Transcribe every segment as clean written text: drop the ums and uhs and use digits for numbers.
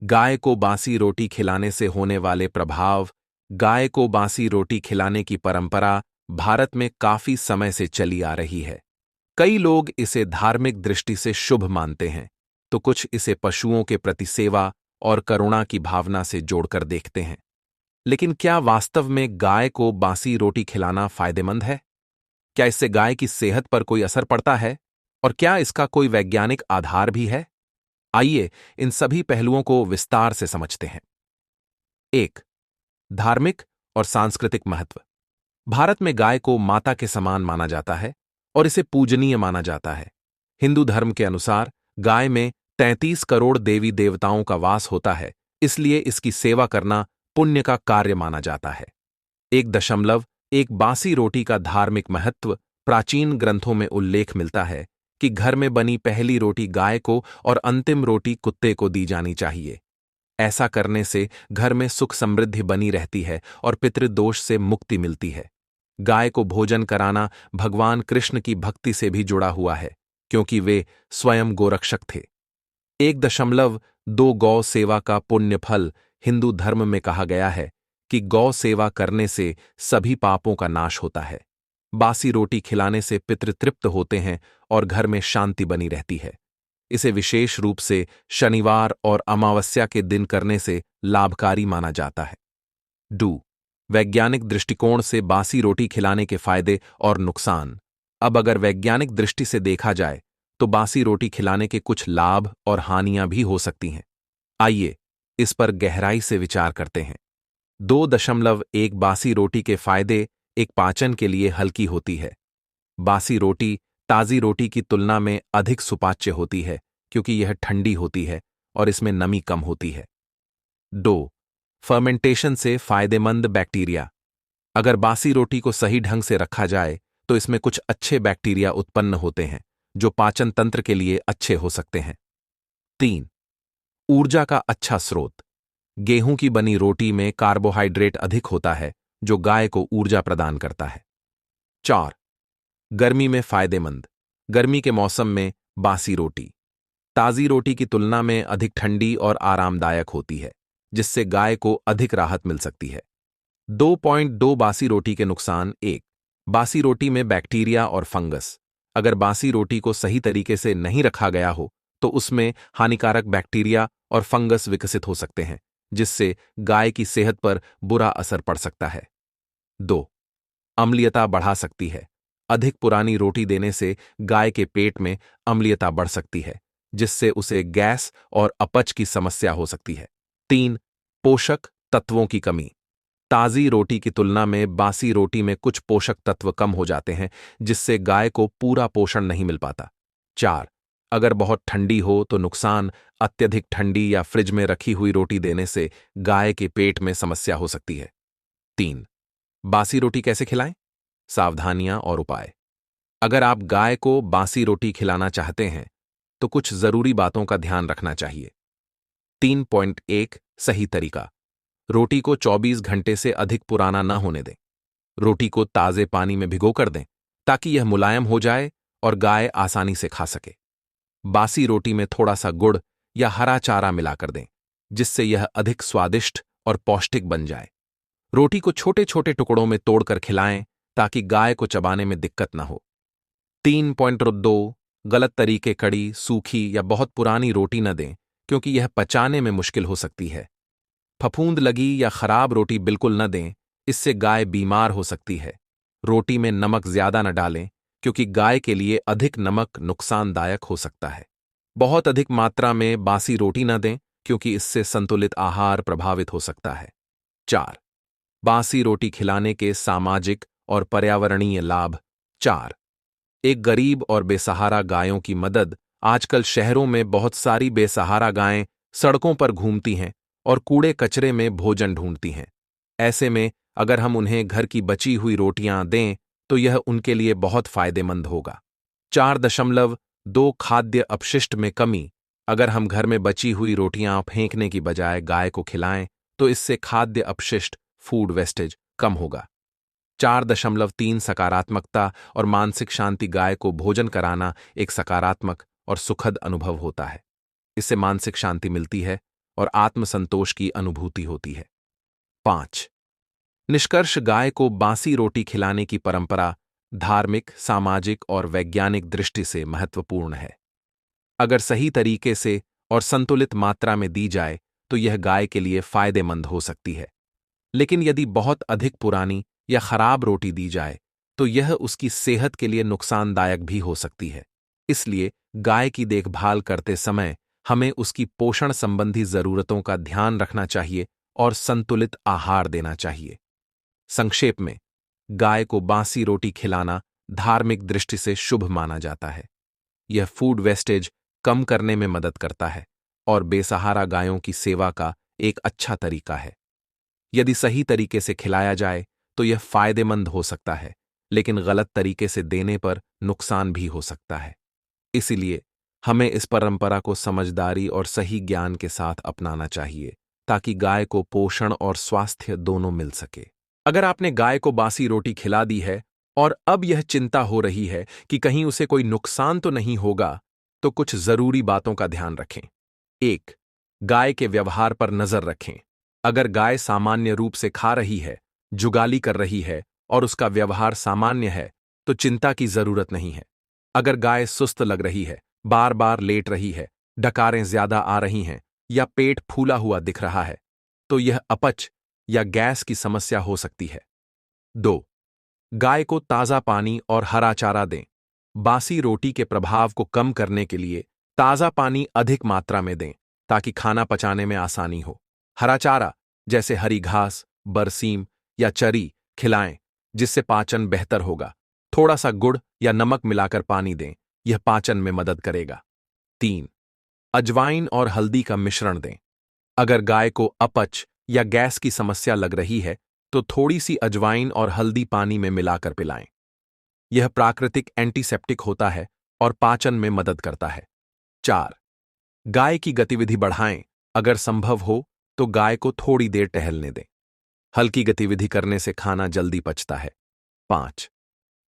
गाय को बासी रोटी खिलाने से होने वाले प्रभाव। गाय को बासी रोटी खिलाने की परंपरा भारत में काफी समय से चली आ रही है। कई लोग इसे धार्मिक दृष्टि से शुभ मानते हैं, तो कुछ इसे पशुओं के प्रति सेवा और करुणा की भावना से जोड़कर देखते हैं। लेकिन क्या वास्तव में गाय को बासी रोटी खिलाना फायदेमंद है? क्या इससे गाय की सेहत पर कोई असर पड़ता है? और क्या इसका कोई वैज्ञानिक आधार भी है? आइए इन सभी पहलुओं को विस्तार से समझते हैं। 1. धार्मिक और सांस्कृतिक महत्व। भारत में गाय को माता के समान माना जाता है और इसे पूजनीय माना जाता है। हिंदू धर्म के अनुसार गाय में 33 करोड़ देवी देवताओं का वास होता है, इसलिए इसकी सेवा करना पुण्य का कार्य माना जाता है। 1. बासी रोटी का धार्मिक महत्व। प्राचीन ग्रंथों में उल्लेख मिलता है कि घर में बनी पहली रोटी गाय को और अंतिम रोटी कुत्ते को दी जानी चाहिए। ऐसा करने से घर में सुख समृद्धि बनी रहती है और पितृदोष से मुक्ति मिलती है। गाय को भोजन कराना भगवान कृष्ण की भक्ति से भी जुड़ा हुआ है, क्योंकि वे स्वयं गोरक्षक थे। 1.2 गौ सेवा का पुण्य फल। हिंदू धर्म में कहा गया है कि गौ सेवा करने से सभी पापों का नाश होता है। बासी रोटी खिलाने से पितृ तृप्त होते हैं और घर में शांति बनी रहती है। इसे विशेष रूप से शनिवार और अमावस्या के दिन करने से लाभकारी माना जाता है। 2. वैज्ञानिक दृष्टिकोण से बासी रोटी खिलाने के फायदे और नुकसान। अब अगर वैज्ञानिक दृष्टि से देखा जाए तो बासी रोटी खिलाने के कुछ लाभ और हानियां भी हो सकती हैं। आइए इस पर गहराई से विचार करते हैं। 2.1 बासी रोटी के फायदे। एक, पाचन के लिए हल्की होती है। बासी रोटी ताजी रोटी की तुलना में अधिक सुपाच्य होती है, क्योंकि यह ठंडी होती है और इसमें नमी कम होती है। 2. फर्मेंटेशन से फायदेमंद बैक्टीरिया। अगर बासी रोटी को सही ढंग से रखा जाए तो इसमें कुछ अच्छे बैक्टीरिया उत्पन्न होते हैं, जो पाचन तंत्र के लिए अच्छे हो सकते हैं। 3. ऊर्जा का अच्छा स्रोत। गेहूं की बनी रोटी में कार्बोहाइड्रेट अधिक होता है, जो गाय को ऊर्जा प्रदान करता है। 4. गर्मी में फायदेमंद। गर्मी के मौसम में बासी रोटी ताजी रोटी की तुलना में अधिक ठंडी और आरामदायक होती है, जिससे गाय को अधिक राहत मिल सकती है। 2.2 बासी रोटी के नुकसान। 1. बासी रोटी में बैक्टीरिया और फंगस। अगर बासी रोटी को सही तरीके से नहीं रखा गया हो तो उसमें हानिकारक बैक्टीरिया और फंगस विकसित हो सकते हैं, जिससे गाय की सेहत पर बुरा असर पड़ सकता है। 2. अम्लीयता बढ़ा सकती है। अधिक पुरानी रोटी देने से गाय के पेट में अम्लीयता बढ़ सकती है, जिससे उसे गैस और अपच की समस्या हो सकती है। 3. पोषक तत्वों की कमी। ताजी रोटी की तुलना में बासी रोटी में कुछ पोषक तत्व कम हो जाते हैं, जिससे गाय को पूरा पोषण नहीं मिल पाता। 4. अगर बहुत ठंडी हो तो नुकसान। अत्यधिक ठंडी या फ्रिज में रखी हुई रोटी देने से गाय के पेट में समस्या हो सकती है। 3. बासी रोटी कैसे खिलाएं? सावधानियां और उपाय। अगर आप गाय को बासी रोटी खिलाना चाहते हैं तो कुछ जरूरी बातों का ध्यान रखना चाहिए। 3.1 सही तरीका। रोटी को 24 घंटे से अधिक पुराना न होने दें। रोटी को ताजे पानी में भिगोकर दें ताकि यह मुलायम हो जाए और गाय आसानी से खा सके। बासी रोटी में थोड़ा सा गुड़ या हरा चारा मिलाकर दें, जिससे यह अधिक स्वादिष्ट और पौष्टिक बन जाए। रोटी को छोटे छोटे टुकड़ों में तोड़कर खिलाएं ताकि गाय को चबाने में दिक्कत न हो। 3.2 गलत तरीके। कड़ी, सूखी या बहुत पुरानी रोटी न दें, क्योंकि यह पचाने में मुश्किल हो सकती है। फफूंद लगी या खराब रोटी बिल्कुल न दें, इससे गाय बीमार हो सकती है। रोटी में नमक ज्यादा न डालें, क्योंकि गाय के लिए अधिक नमक नुकसानदायक हो सकता है। बहुत अधिक मात्रा में बासी रोटी न दें, क्योंकि इससे संतुलित आहार प्रभावित हो सकता है। 4. बासी रोटी खिलाने के सामाजिक और पर्यावरणीय लाभ। 4. एक गरीब और बेसहारा गायों की मदद। आजकल शहरों में बहुत सारी बेसहारा गायें सड़कों पर घूमती हैं और कूड़े कचरे में भोजन ढूंढती हैं। ऐसे में अगर हम उन्हें घर की बची हुई रोटियां दें तो यह उनके लिए बहुत फायदेमंद होगा। 4.2 खाद्य अपशिष्ट में कमी। अगर हम घर में बची हुई रोटियां फेंकने की बजाय गाय को खिलाएं तो इससे खाद्य अपशिष्ट फूड वेस्टेज कम होगा। 4.3 सकारात्मकता और मानसिक शांति। गाय को भोजन कराना एक सकारात्मक और सुखद अनुभव होता है। इससे मानसिक शांति मिलती है और आत्मसंतोष की अनुभूति होती है। 5. निष्कर्ष गाय को बासी रोटी खिलाने की परंपरा धार्मिक, सामाजिक और वैज्ञानिक दृष्टि से महत्वपूर्ण है। अगर सही तरीके से और संतुलित मात्रा में दी जाए तो यह गाय के लिए फायदेमंद हो सकती है। लेकिन यदि बहुत अधिक पुरानी या खराब रोटी दी जाए तो यह उसकी सेहत के लिए नुकसानदायक भी हो सकती है। इसलिए गाय की देखभाल करते समय हमें उसकी पोषण संबंधी जरूरतों का ध्यान रखना चाहिए और संतुलित आहार देना चाहिए। संक्षेप में, गाय को बासी रोटी खिलाना धार्मिक दृष्टि से शुभ माना जाता है। यह फूड वेस्टेज कम करने में मदद करता है और बेसहारा गायों की सेवा का एक अच्छा तरीका है। यदि सही तरीके से खिलाया जाए तो यह फायदेमंद हो सकता है, लेकिन गलत तरीके से देने पर नुकसान भी हो सकता है। इसलिए हमें इस परंपरा को समझदारी और सही ज्ञान के साथ अपनाना चाहिए ताकि गाय को पोषण और स्वास्थ्य दोनों मिल सके। अगर आपने गाय को बासी रोटी खिला दी है और अब यह चिंता हो रही है कि कहीं उसे कोई नुकसान तो नहीं होगा, तो कुछ जरूरी बातों का ध्यान रखें। 1. गाय के व्यवहार पर नजर रखें। अगर गाय सामान्य रूप से खा रही है, जुगाली कर रही है और उसका व्यवहार सामान्य है, तो चिंता की जरूरत नहीं है। अगर गाय सुस्त लग रही है, बार बार लेट रही है, डकारें ज्यादा आ रही हैं या पेट फूला हुआ दिख रहा है, तो यह अपच या गैस की समस्या हो सकती है। 2. गाय को ताज़ा पानी और हरा चारा दें। बासी रोटी के प्रभाव को कम करने के लिए ताज़ा पानी अधिक मात्रा में दें ताकि खाना पचाने में आसानी हो। हरा चारा जैसे हरी घास, बरसीम या चरी खिलाएं, जिससे पाचन बेहतर होगा। थोड़ा सा गुड़ या नमक मिलाकर पानी दें, यह पाचन में मदद करेगा। 3. अजवाइन और हल्दी का मिश्रण दें। अगर गाय को अपच या गैस की समस्या लग रही है तो थोड़ी सी अजवाइन और हल्दी पानी में मिलाकर पिलाएं। यह प्राकृतिक एंटीसेप्टिक होता है और पाचन में मदद करता है। 4. गाय की गतिविधि बढ़ाएं। अगर संभव हो तो गाय को थोड़ी देर टहलने दें। हल्की गतिविधि करने से खाना जल्दी पचता है। 5.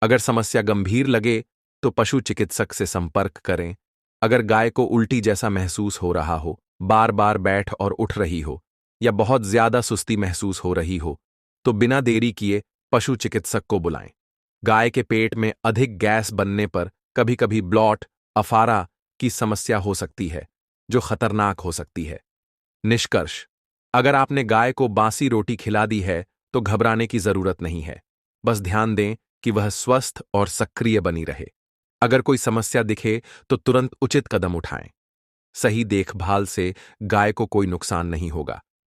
अगर समस्या गंभीर लगे तो पशु चिकित्सक से संपर्क करें। अगर गाय को उल्टी जैसा महसूस हो रहा हो, बार बार बैठ और उठ रही हो या बहुत ज्यादा सुस्ती महसूस हो रही हो, तो बिना देरी किए पशु चिकित्सक को बुलाएं। गाय के पेट में अधिक गैस बनने पर कभी कभी ब्लॉट, अफारा की समस्या हो सकती है, जो खतरनाक हो सकती है। निष्कर्ष: अगर आपने गाय को बासी रोटी खिला दी है तो घबराने की जरूरत नहीं है। बस ध्यान दें कि वह स्वस्थ और सक्रिय बनी रहे। अगर कोई समस्या दिखे तो तुरंत उचित कदम उठाएं। सही देखभाल से गाय को कोई नुकसान नहीं होगा